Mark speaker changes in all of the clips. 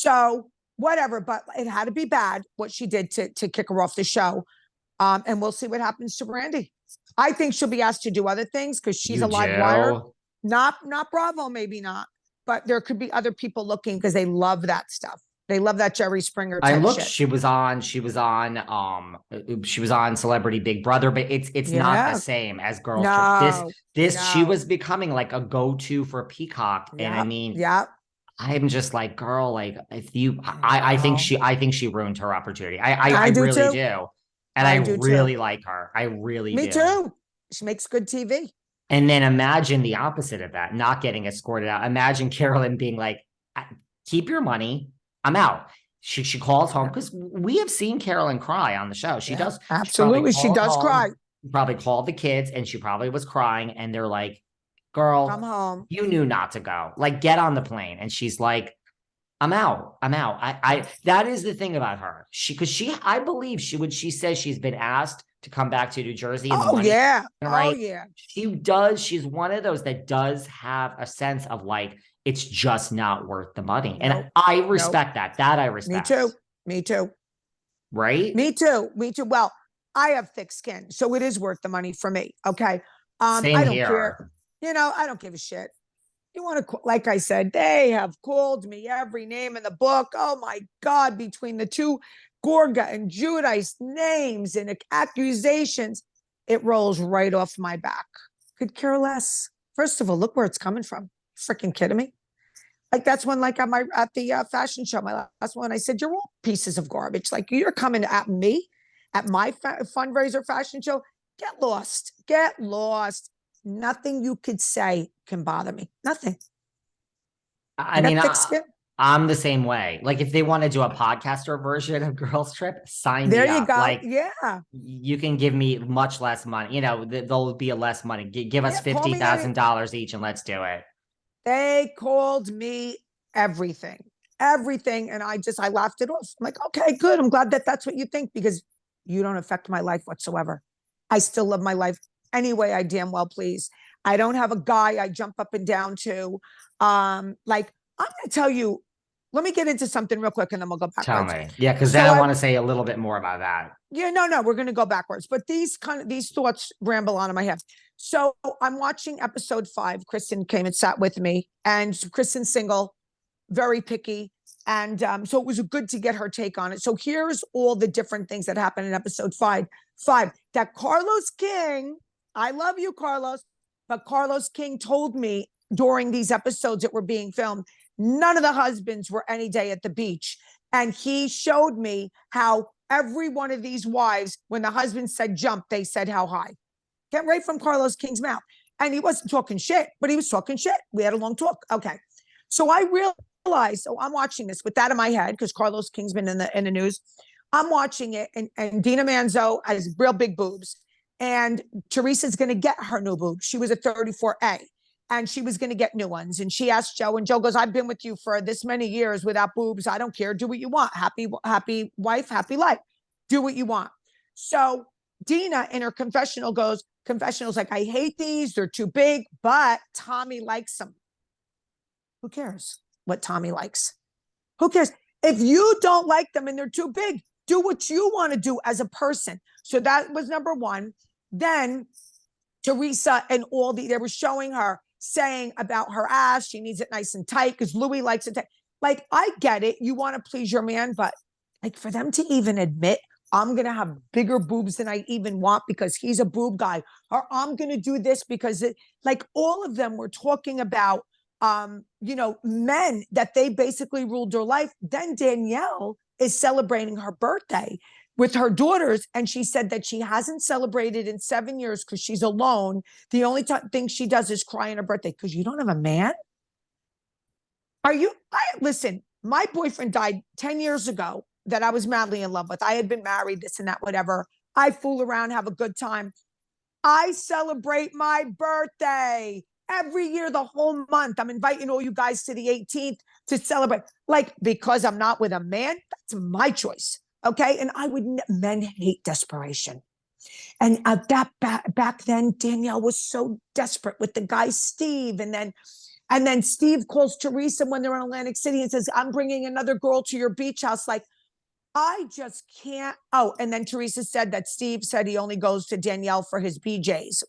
Speaker 1: So whatever, but it had to be bad what she did to kick her off the show. And we'll see what happens to Brandi. I think she'll be asked to do other things because she's
Speaker 2: You
Speaker 1: a live wire.
Speaker 2: do?
Speaker 1: Not Bravo, maybe not, but there could be other people looking because they love that stuff. They love that Jerry Springer
Speaker 2: I
Speaker 1: type
Speaker 2: looked,
Speaker 1: shit.
Speaker 2: she was on Celebrity Big Brother, but it's not the
Speaker 1: Yeah.
Speaker 2: same as Girls Trip.
Speaker 1: No.
Speaker 2: She
Speaker 1: No.
Speaker 2: was becoming like a go-to for Peacock. And I
Speaker 1: Yep.
Speaker 2: mean,
Speaker 1: Yep.
Speaker 2: I'm just like, girl, like if you,
Speaker 1: I
Speaker 2: I
Speaker 1: know.
Speaker 2: think she ruined her opportunity. I
Speaker 1: I do
Speaker 2: really
Speaker 1: too.
Speaker 2: do. And I
Speaker 1: I do too.
Speaker 2: really like her. I really
Speaker 1: Me
Speaker 2: do.
Speaker 1: too. She makes good TV.
Speaker 2: And then imagine the opposite of that, not getting escorted out. Imagine Carolyn being like, keep your money. I'm out. She calls home
Speaker 1: Yeah.
Speaker 2: because we have seen Carolyn cry on the show. She
Speaker 1: Yeah.
Speaker 2: does. She probably
Speaker 1: Absolutely. She
Speaker 2: called
Speaker 1: does cry.
Speaker 2: home, probably called the kids, and she probably was crying. And they're like,
Speaker 1: Come
Speaker 2: girl,
Speaker 1: home.
Speaker 2: you knew not to go. Like, get on the plane. And she's like, I'm out. I'm out.
Speaker 1: Yeah.
Speaker 2: That is the thing about her. I believe she says she's been asked to come back to New Jersey and the
Speaker 1: Oh
Speaker 2: money,
Speaker 1: yeah. Oh
Speaker 2: right?
Speaker 1: yeah.
Speaker 2: She does. She's one of those that does have a sense of like, it's just not worth the money. And
Speaker 1: Nope.
Speaker 2: I
Speaker 1: Nope.
Speaker 2: respect that. That I
Speaker 1: Me
Speaker 2: respect.
Speaker 1: too. Me too.
Speaker 2: Right?
Speaker 1: Me too. Me too. Well, I have thick skin, so it is worth the money for me. Okay.
Speaker 2: Same
Speaker 1: I don't care.
Speaker 2: here.
Speaker 1: I don't give a shit. You want to, like I said, they have called me every name in the book. Oh my God, between the two Gorga and Judice names and accusations, it rolls right off my back. Could care less. First of all, look where it's coming from. Freaking kidding me? Like that's when, like at the fashion show, my last one, I said, "You're all pieces of garbage. Like you're coming at me at my fundraiser fashion show. Get lost. Get lost. Nothing you could say can bother me. Nothing.
Speaker 2: I
Speaker 1: I
Speaker 2: mean,
Speaker 1: got thick skin.
Speaker 2: I'm the same way. Like if they want to do a podcaster version of Girls Trip, sign
Speaker 1: There
Speaker 2: me
Speaker 1: you
Speaker 2: up.
Speaker 1: go.
Speaker 2: Like
Speaker 1: Yeah.
Speaker 2: you can give me much less money. There'll be a less money. Give us
Speaker 1: Yeah. Call
Speaker 2: fifty
Speaker 1: me any.
Speaker 2: thousand dollars each, and let's do it.
Speaker 1: They called me everything, everything. And I laughed it off. I'm like, okay, good. I'm glad that that's what you think because you don't affect my life whatsoever. I still love my life anyway. I damn well please. I don't have a guy I jump up and down to. Like I'm going to tell you, let me get into something real quick and then we'll go
Speaker 2: Tell
Speaker 1: backwards.
Speaker 2: me. Yeah, because then
Speaker 1: So
Speaker 2: I
Speaker 1: I,
Speaker 2: want to say a little bit more about that.
Speaker 1: yeah, no, we're going to go backwards, but these thoughts ramble on in my head. So I'm watching episode 5. Kristen came and sat with me, and Kristen's single, very picky, and so it was good to get her take on it. So here's all the different things that happened in episode 5. That Carlos King, I love you, Carlos, but Carlos King told me during these episodes that were being filmed, none of the husbands were any day at the beach, and he showed me how every one of these wives, when the husband said jump, they said how high. Get right from Carlos King's mouth. And he wasn't talking shit, but he was talking shit. We had a long talk. Okay. So I realized, so I'm watching this with that in my head because Carlos King's been in the news. I'm watching it, and Dina Manzo has real big boobs. And Teresa's going to get her new boobs. She was a 34A. And she was going to get new ones. And she asked Joe, and Joe goes, I've been with you for this many years without boobs. I don't care. Do what you want. Happy wife, happy life. Do what you want. So Dina in her confessional's like, I hate these. They're too big, but Tommy likes them. Who cares what Tommy likes? Who cares? If you don't like them and they're too big, do what you want to do as a person. So that was number one. Then Teresa and they were showing her saying about her ass, she needs it nice and tight because Louis likes it tight. Like, I get it. You want to please your man, but like for them to even admit, I'm going to have bigger boobs than I even want because he's a boob guy, or I'm going to do this because like all of them were talking about, men that they basically ruled their life. Then Danielle is celebrating her birthday with her daughters, and she said that she hasn't celebrated in 7 years because she's alone. The only thing she does is cry on her birthday because you don't have a man. Listen, my boyfriend died 10 years ago that I was madly in love with. I had been married, this and that, whatever. I fool around, have a good time. I celebrate my birthday every year, the whole month. I'm inviting all you guys to the 18th to celebrate. Like, because I'm not with a man, that's my choice. Okay. And men hate desperation. And back then, Danielle was so desperate with the guy, Steve. And then And then Steve calls Teresa when they're in Atlantic City and says, I'm bringing another girl to your beach house. Like, I just can't. Oh, and then Teresa said that Steve said he only goes to Danielle for his BJs.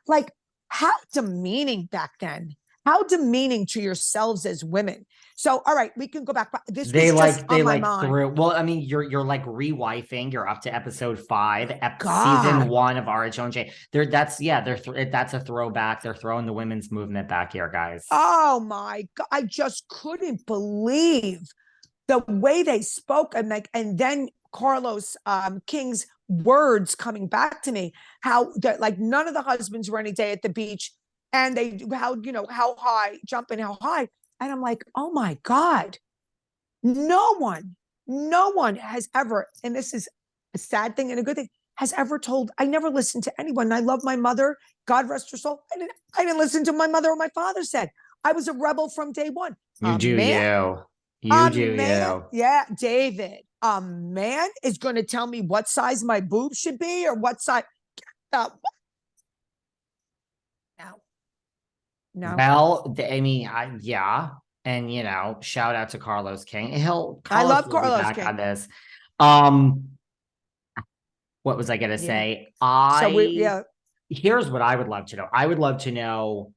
Speaker 1: Like, how demeaning back then. How demeaning to yourselves as women. So, all right, we can go back. This was just on my mind.
Speaker 2: Well, I mean, you're like rewifing. You're up to episode 5,
Speaker 1: God.
Speaker 2: season 1 of RHUGT. That's a throwback. They're throwing the women's movement back here, guys.
Speaker 1: Oh my God. I just couldn't believe the way they spoke. And then Carlos King's words coming back to me, how like none of the husbands were any day at the beach. And how high, jumping how high. And I'm like, oh my God, no one has ever, and this is a sad thing and a good thing, has ever told, I never listened to anyone. I love my mother, God rest her soul. I didn't listen to my mother or my father said. I was a rebel from day one.
Speaker 2: You do you.
Speaker 1: Yeah, David, a man is going to tell me what size my boobs should be or what size. No.
Speaker 2: Well, I mean, yeah. And, shout out to Carlos King.
Speaker 1: I love Carlos King
Speaker 2: on this. What was I going to say? Here's what I would love to know. I would love to know,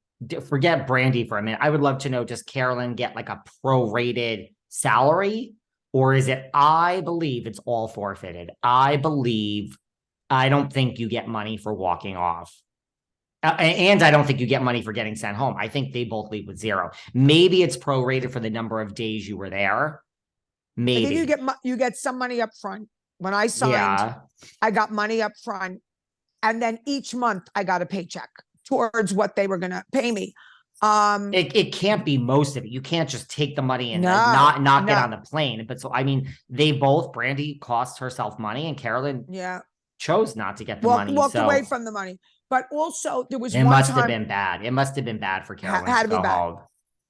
Speaker 2: forget Brandi for a minute. I would love to know, does Carolyn get like a prorated salary, or is it, I believe it's all forfeited. I don't think you get money for walking off. And I don't think you get money for getting sent home. I think they both leave with 0. Maybe it's prorated for the number of days you were there. Maybe
Speaker 1: I think you get some money up front. When I signed, I got money up front, and then each month I got a paycheck towards what they were going to pay me.
Speaker 2: It can't be most of it. You can't just take the money and not get on the plane. But so I mean, Brandi cost herself money, and Carolyn chose not to get the money.
Speaker 1: Walked away from the money. But also there was
Speaker 2: it must have been bad. It must have been bad for Carolyn
Speaker 1: had to
Speaker 2: go
Speaker 1: be bad.
Speaker 2: home.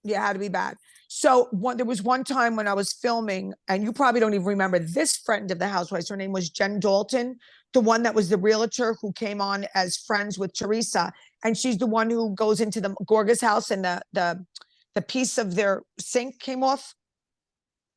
Speaker 1: Yeah, had to be bad. So there was one time when I was filming, and you probably don't even remember this friend of the housewives. Her name was Jen Dalton, the one that was the realtor who came on as friends with Teresa. And she's the one who goes into the Gorga's house and the piece of their sink came off.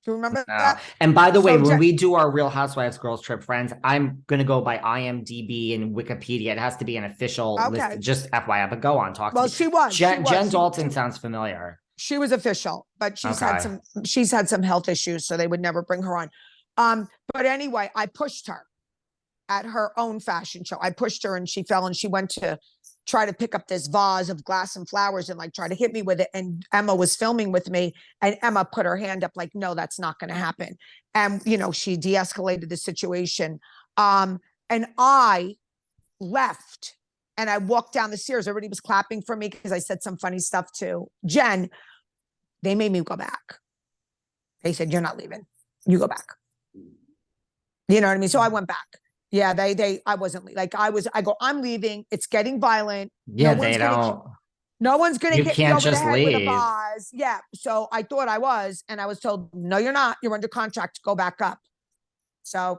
Speaker 1: Do you remember that?
Speaker 2: And by the way, when we do our Real Housewives Girls Trip Friends, I'm going to go by IMDb and Wikipedia. It has to be an official list. Just FYI, but go on, talk to me.
Speaker 1: She was.
Speaker 2: Jen Dalton sounds familiar.
Speaker 1: She was official, but she's had some health issues, so they would never bring her on. But anyway, I pushed her at her own fashion show. I pushed her and she fell, and she went to try to pick up this vase of glass and flowers and like try to hit me with it. And Emma was filming with me, and Emma put her hand up like, no, that's not going to happen. And, she de-escalated the situation. And I left and I walked down the stairs. Everybody was clapping for me because I said some funny stuff to Jen. They made me go back. They said, you're not leaving. You go back. You know what I mean? So I went back. Yeah, I wasn't like I go, I'm leaving. It's getting violent.
Speaker 2: Yeah, no
Speaker 1: one's going to hit me
Speaker 2: can't
Speaker 1: over
Speaker 2: just
Speaker 1: the head
Speaker 2: leave.
Speaker 1: with a vase. Yeah. So I thought I was, and I was told, no, you're not. You're under contract to go back up. So,